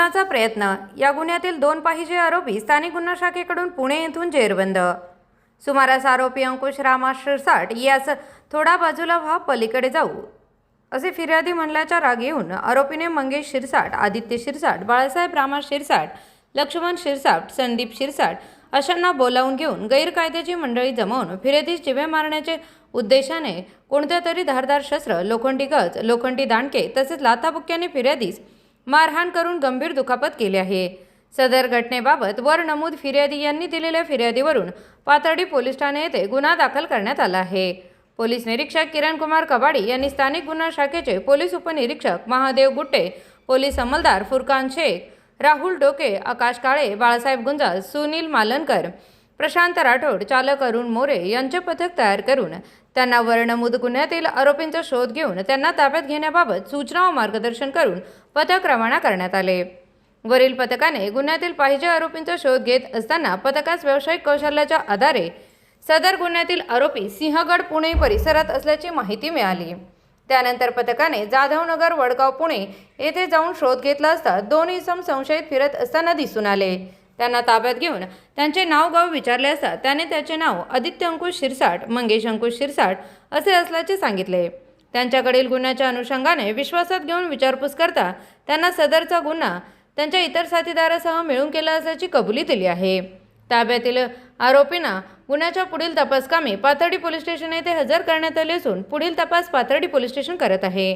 खूनाचा प्रयत्न या गुन्ह्यातील 2 पाहिजे आरोपी स्थानिक गुन्हा शाखेकडून पुणे येथून जेरबंद। सुमारास आरोपी अंकुश रामा शिरसाट यास थोडा बाजूला व्हा, पलीकडे जाऊ असे फिर्यादी म्हणल्याचा राग येऊन आरोपीने मंगेश शिरसाट, आदित्य शिरसाट, बाळासाहेब रामा शिरसाट, लक्ष्मण शिरसाट, संदीप शिरसाट अशांना बोलावून घेऊन गैरकायद्याची मंडळी जमवून फिर्यादीस जिवे मारण्याचे उद्देशाने कोणत्या तरी धारदार शस्त्र, लोखंडी गज, लोखंडी दांडके तसेच लाथाबुक्क्याने फिर्यादीस मारहाण करून गंभीर दुखापत केली आहे। सदर घटनेबाबत वर नमूद फिर्यादी यांनी दिलेल्या फिर्यादीवरून पाथर्डी पोलीस ठाणे येथे गुन्हा दाखल करण्यात आला आहे। पोलीस निरीक्षक किरण कुमार कबाडी यांनी स्थानिक गुन्हा शाखेचे पोलीस उपनिरीक्षक महादेव गुट्टे, पोलीस अंमलदार फुरकान शेख, राहुल डोके, आकाश काळे, बाळासाहेब गुंजाळ, सुनील मालनकर, प्रशांत राठोड, चालक अरुण मोरे यांचे पथक तयार करून त्यांना वर्णनमूद गुन्ह्यातील आरोपींचा शोध घेऊन त्यांना ताब्यात घेण्याबाबत सूचना व मार्गदर्शन करून पथक रवाना करण्यात आले। वरील पथकाने गुन्ह्यातील पाहिजे आरोपींचा शोध घेत असताना पथकास व्यावसायिक कौशल्याच्या आधारे सदर गुन्ह्यातील आरोपी सिंहगड पुणे परिसरात असल्याची माहिती मिळाली। त्यानंतर पथकाने जाधवनगर, वडगाव, पुणे येथे जाऊन शोध घेतला असता 2 इसम संशयित फिरत असताना दिसून आले। त्यांना ताब्यात घेऊन त्यांचे नाव गाव विचारले असता त्याने त्याचे नाव आदित्य अंकुश शिरसाट, मंगेश अंकुश शिरसाट असे असल्याचे सांगितले। त्यांच्याकडील गुन्ह्याच्या अनुषंगाने विश्वासात घेऊन विचारपूस करता त्यांना सदरचा गुन्हा त्यांच्या इतर साथीदारासह मिळून केला असल्याची कबुली दिली आहे। ताब्यातील आरोपींना गुन्ह्याच्या पुढील तपासकामी पाथर्डी पोलीस स्टेशन येथे हजर करण्यात आले असून पुढील तपास पाथर्डी पोलीस स्टेशन करत आहे।